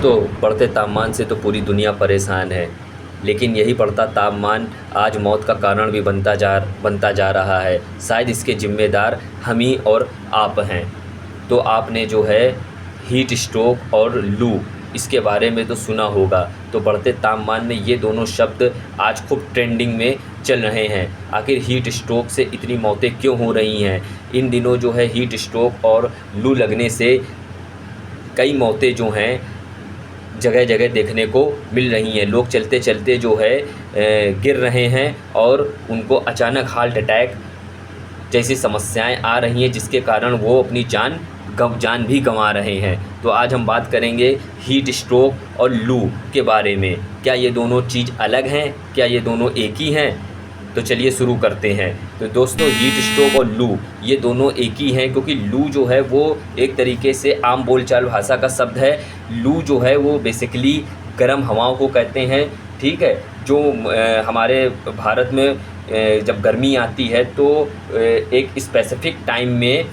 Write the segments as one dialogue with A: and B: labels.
A: दोस्तों, बढ़ते तापमान से तो पूरी दुनिया परेशान है, लेकिन यही बढ़ता तापमान आज मौत का कारण भी बनता जा रहा है। शायद इसके ज़िम्मेदार हम ही और आप हैं। तो आपने जो है हीट स्ट्रोक और लू, इसके बारे में तो सुना होगा। तो बढ़ते तापमान में ये दोनों शब्द आज खूब ट्रेंडिंग में चल रहे हैं। आखिर हीट स्ट्रोक से इतनी मौतें क्यों हो रही हैं? इन दिनों जो है हीट स्ट्रोक और लू लगने से कई मौतें जो हैं जगह जगह देखने को मिल रही हैं। लोग चलते चलते जो है गिर रहे हैं और उनको अचानक हार्ट अटैक जैसी समस्याएं आ रही हैं, जिसके कारण वो अपनी जान भी गंवा रहे हैं। तो आज हम बात करेंगे हीट स्ट्रोक और लू के बारे में। क्या ये दोनों चीज़ अलग हैं? क्या ये दोनों एक ही हैं? तो चलिए शुरू करते हैं। तो दोस्तों, हीट स्ट्रोक और लू ये दोनों एक ही हैं, क्योंकि लू जो है वो एक तरीके से आम बोलचाल भाषा का शब्द है। लू जो है वो बेसिकली गर्म हवाओं को कहते हैं, ठीक है। जो हमारे भारत में जब गर्मी आती है तो एक स्पेसिफिक टाइम में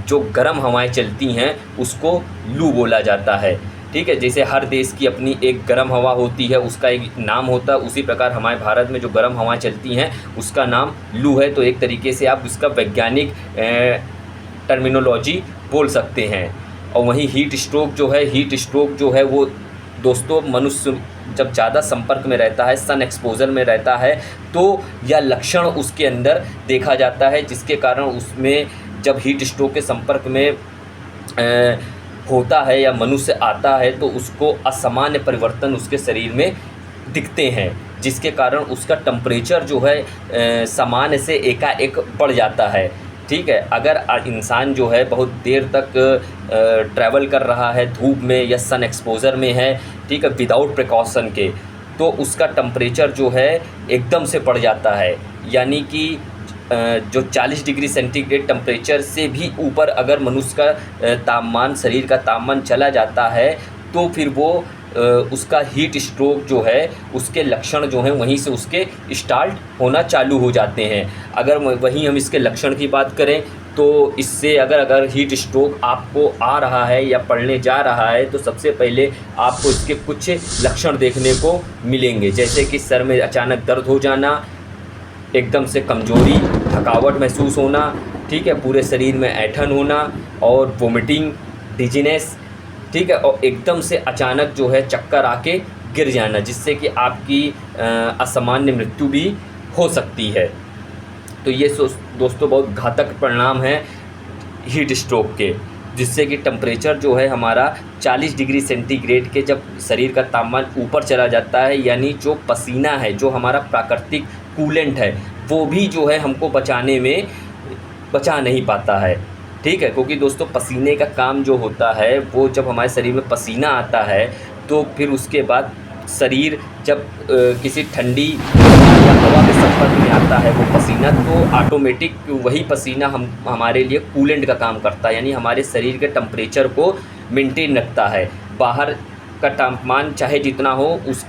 A: जो गर्म हवाएं चलती हैं उसको लू बोला जाता है, ठीक है। जैसे हर देश की अपनी एक गर्म हवा होती है, उसका एक नाम होता है, उसी प्रकार हमारे भारत में जो गर्म हवाएं चलती हैं उसका नाम लू है। तो एक तरीके से आप उसका वैज्ञानिक टर्मिनोलॉजी बोल सकते हैं। और वहीं हीट स्ट्रोक जो है वो दोस्तों, मनुष्य जब ज़्यादा संपर्क में रहता है, सन एक्सपोजर में रहता है, तो यह लक्षण उसके अंदर देखा जाता है, जिसके कारण उसमें जब हीट स्ट्रोक के संपर्क में होता है या मनुष्य आता है तो उसको असामान्य परिवर्तन उसके शरीर में दिखते हैं, जिसके कारण उसका टेम्परेचर जो है सामान्य से एकाएक बढ़ जाता है, ठीक है। अगर इंसान जो है बहुत देर तक ट्रैवल कर रहा है धूप में या सन एक्सपोजर में है, ठीक है, विदाउट प्रिकॉशन के, तो उसका टेम्परेचर जो है एकदम से बढ़ जाता है। यानी कि जो 40 डिग्री सेंटीग्रेड टेम्परेचर से भी ऊपर अगर मनुष्य का तापमान, शरीर का तापमान चला जाता है तो फिर वो उसका हीट स्ट्रोक जो है उसके लक्षण जो हैं वहीं से उसके स्टार्ट होना चालू हो जाते हैं। अगर वहीं हम इसके लक्षण की बात करें तो इससे अगर हीट स्ट्रोक आपको आ रहा है या पड़ने जा रहा है तो सबसे पहले आपको इसके कुछ लक्षण देखने को मिलेंगे, जैसे कि सर में अचानक दर्द हो जाना, एकदम से कमज़ोरी, थकावट महसूस होना, ठीक है, पूरे शरीर में ऐंठन होना और वोमिटिंग, डिजीनेस, ठीक है, और एकदम से अचानक जो है चक्कर आके गिर जाना, जिससे कि आपकी असामान्य मृत्यु भी हो सकती है। तो ये दोस्तों बहुत घातक परिणाम हैं हीट स्ट्रोक के, जिससे कि टेम्परेचर जो है हमारा 40 डिग्री सेंटीग्रेड के जब शरीर का तापमान ऊपर चला जाता है, यानी जो पसीना है, जो हमारा प्राकृतिक कूलेंट है, वो भी जो है हमको बचा नहीं पाता है, ठीक है। क्योंकि दोस्तों पसीने का काम जो होता है वो जब हमारे शरीर में पसीना आता है तो फिर उसके बाद शरीर जब किसी ठंडी या हवा के संपर्क में आता है वो पसीना, तो ऑटोमेटिक वही पसीना हमारे लिए कूलेंट का काम करता है, यानी हमारे शरीर के टेम्परेचर को मेंटेन रखता है। बाहर का तापमान चाहे जितना हो, उस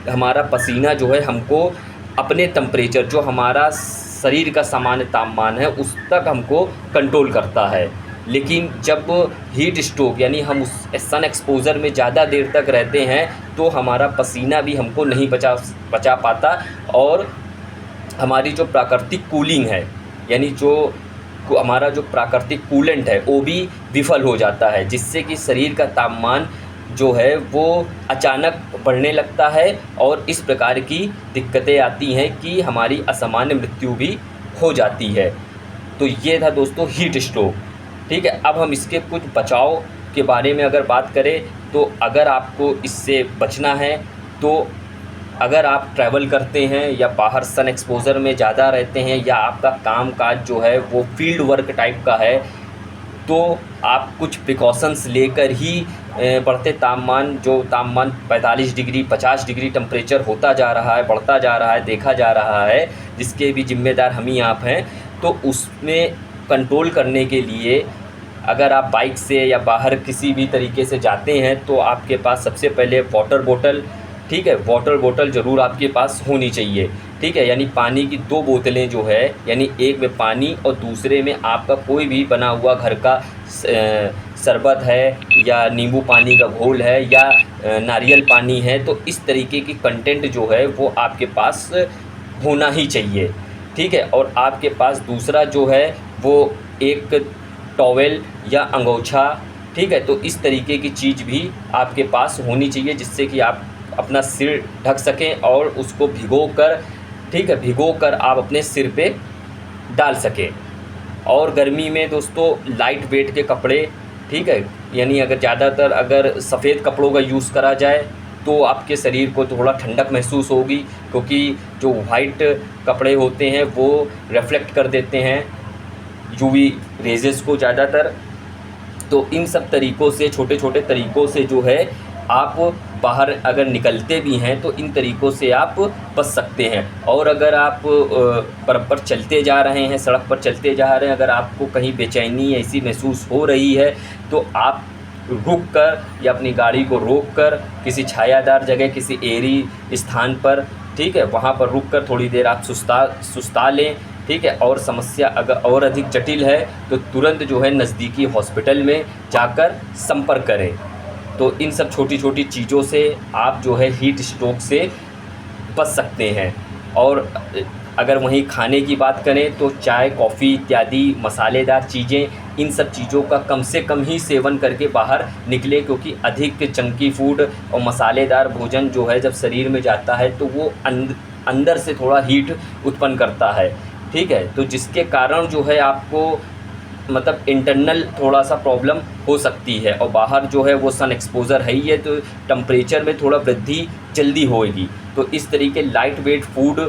A: हमारा पसीना जो है हमको अपने टेम्परेचर, जो हमारा शरीर का सामान्य तापमान है, उस तक हमको कंट्रोल करता है। लेकिन जब हीट स्ट्रोक यानी हम उस सन एक्सपोजर में ज़्यादा देर तक रहते हैं तो हमारा पसीना भी हमको नहीं बचा पाता और हमारी जो प्राकृतिक कूलिंग है, यानी जो हमारा जो प्राकृतिक कूलेंट है वो भी विफल हो जाता है, जिससे कि शरीर का तापमान जो है वो अचानक बढ़ने लगता है और इस प्रकार की दिक्कतें आती हैं कि हमारी असामान्य मृत्यु भी हो जाती है। तो ये था दोस्तों हीट स्ट्रोक, ठीक है। अब हम इसके कुछ बचाव के बारे में अगर बात करें तो अगर आपको इससे बचना है तो अगर आप ट्रैवल करते हैं या बाहर सन एक्सपोजर में ज़्यादा रहते हैं या आपका काम काज जो है वो फील्ड वर्क टाइप का है, तो आप कुछ प्रिकॉशंस लेकर ही बढ़ते तापमान 45 डिग्री 50 डिग्री टेम्परेचर होता जा रहा है, बढ़ता जा रहा है, देखा जा रहा है, जिसके भी जिम्मेदार हम ही आप हैं। तो उसमें कंट्रोल करने के लिए अगर आप बाइक से या बाहर किसी भी तरीके से जाते हैं तो आपके पास सबसे पहले वाटर बोतल, ठीक है, वाटर बोतल ज़रूर आपके पास होनी चाहिए। ठीक है, यानी पानी की 2 बोतलें जो है, यानी एक में पानी और दूसरे में आपका कोई भी बना हुआ घर का शरबत है या नींबू पानी का घोल है या नारियल पानी है, तो इस तरीके की कंटेंट जो है वो आपके पास होना ही चाहिए। ठीक है, और आपके पास दूसरा जो है वो एक टॉवेल या अंगोछा, ठीक है, तो इस तरीके की चीज़ भी आपके पास होनी चाहिए जिससे कि आप अपना सिर ढक सकें और उसको भिगोकर, ठीक है, भिगोकर आप अपने सिर पे डाल सकें। और गर्मी में दोस्तों लाइट वेट के कपड़े, ठीक है, यानी अगर ज़्यादातर अगर सफ़ेद कपड़ों का यूज़ करा जाए तो आपके शरीर को थोड़ा ठंडक महसूस होगी, क्योंकि जो वाइट कपड़े होते हैं वो रिफ्लेक्ट कर देते हैं यूवी रेजेस को ज़्यादातर। तो इन सब तरीक़ों से, छोटे छोटे तरीक़ों से जो है आप बाहर अगर निकलते भी हैं तो इन तरीक़ों से आप बच सकते हैं। और अगर आप पर चलते जा रहे हैं, सड़क पर चलते जा रहे हैं, अगर आपको कहीं बेचैनी ऐसी महसूस हो रही है तो आप रुक कर या अपनी गाड़ी को रोक कर किसी छायादार जगह, किसी एरी स्थान पर, ठीक है, वहाँ पर रुक कर थोड़ी देर आप सुस्ता लें। ठीक है, और समस्या अगर और अधिक जटिल है तो तुरंत जो है नज़दीकी हॉस्पिटल में जाकर संपर्क करें। तो इन सब छोटी छोटी चीज़ों से आप जो है हीट स्ट्रोक से बच सकते हैं। और अगर वहीं खाने की बात करें तो चाय, कॉफ़ी इत्यादि मसालेदार चीज़ें, इन सब चीज़ों का कम से कम ही सेवन करके बाहर निकले, क्योंकि अधिक चंकी फूड और मसालेदार भोजन जो है जब शरीर में जाता है तो वो अंदर से थोड़ा हीट उत्पन्न करता है। ठीक है, तो जिसके कारण जो है आपको मतलब इंटरनल थोड़ा सा प्रॉब्लम हो सकती है, और बाहर जो है वो सन एक्सपोज़र है ही है तो टेम्परेचर में थोड़ा वृद्धि जल्दी होएगी। तो इस तरीके लाइट वेट फूड,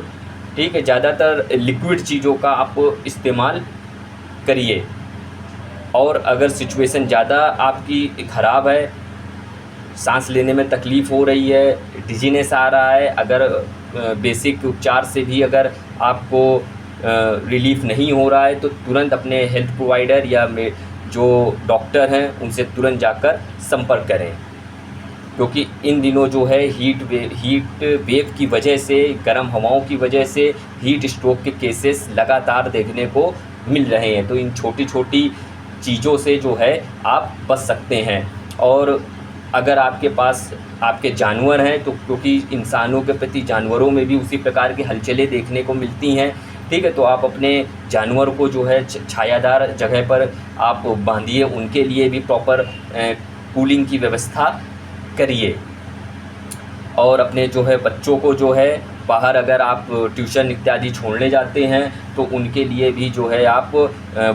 A: ठीक है, ज़्यादातर लिक्विड चीज़ों का आप इस्तेमाल करिए। और अगर सिचुएशन ज़्यादा आपकी ख़राब है, सांस लेने में तकलीफ़ हो रही है, डिजीनेस आ रहा है, अगर बेसिक उपचार से भी अगर आपको रिलीफ़ नहीं हो रहा है तो तुरंत अपने हेल्थ प्रोवाइडर या जो डॉक्टर हैं उनसे तुरंत जाकर संपर्क करें, क्योंकि इन दिनों जो है हीट वेव की वजह से, गर्म हवाओं की वजह से हीट स्ट्रोक के केसेस लगातार देखने को मिल रहे हैं। तो इन छोटी छोटी चीज़ों से जो है आप बच सकते हैं। और अगर आपके पास आपके जानवर हैं तो, क्योंकि इंसानों के प्रति जानवरों में भी उसी प्रकार की हलचलें देखने को मिलती हैं, ठीक है, तो आप अपने जानवर को जो है छायादार जगह पर आप बांधिए, उनके लिए भी प्रॉपर कूलिंग की व्यवस्था करिए। और अपने जो है बच्चों को जो है बाहर अगर आप ट्यूशन इत्यादि छोड़ने जाते हैं तो उनके लिए भी जो है आप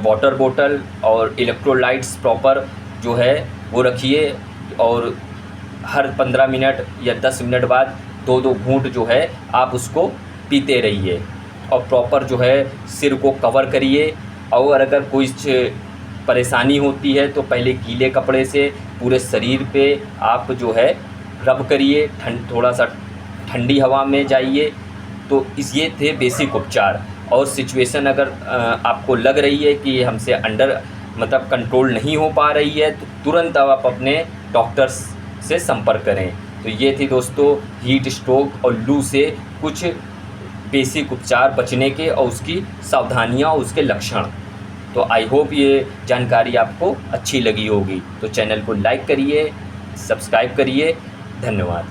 A: वाटर बोतल और इलेक्ट्रोलाइट्स प्रॉपर जो है वो रखिए, और हर 15 मिनट या 10 मिनट बाद 2-2 घूंट जो है आप उसको पीते रहिए। और प्रॉपर जो है सिर को कवर करिए। और अगर कोई परेशानी होती है तो पहले गीले कपड़े से पूरे शरीर पे आप जो है रब करिए, थोड़ा सा ठंडी हवा में जाइए। तो ये थे बेसिक उपचार। और सिचुएशन अगर आपको लग रही है कि हमसे मतलब कंट्रोल नहीं हो पा रही है तो तुरंत आप अपने डॉक्टर्स से संपर्क करें। तो ये थी दोस्तों हीट स्ट्रोक और लू से कुछ बेसिक उपचार बचने के और उसकी सावधानियां और उसके लक्षण। तो आई होप ये जानकारी आपको अच्छी लगी होगी। तो चैनल को लाइक करिए, सब्सक्राइब करिए। धन्यवाद।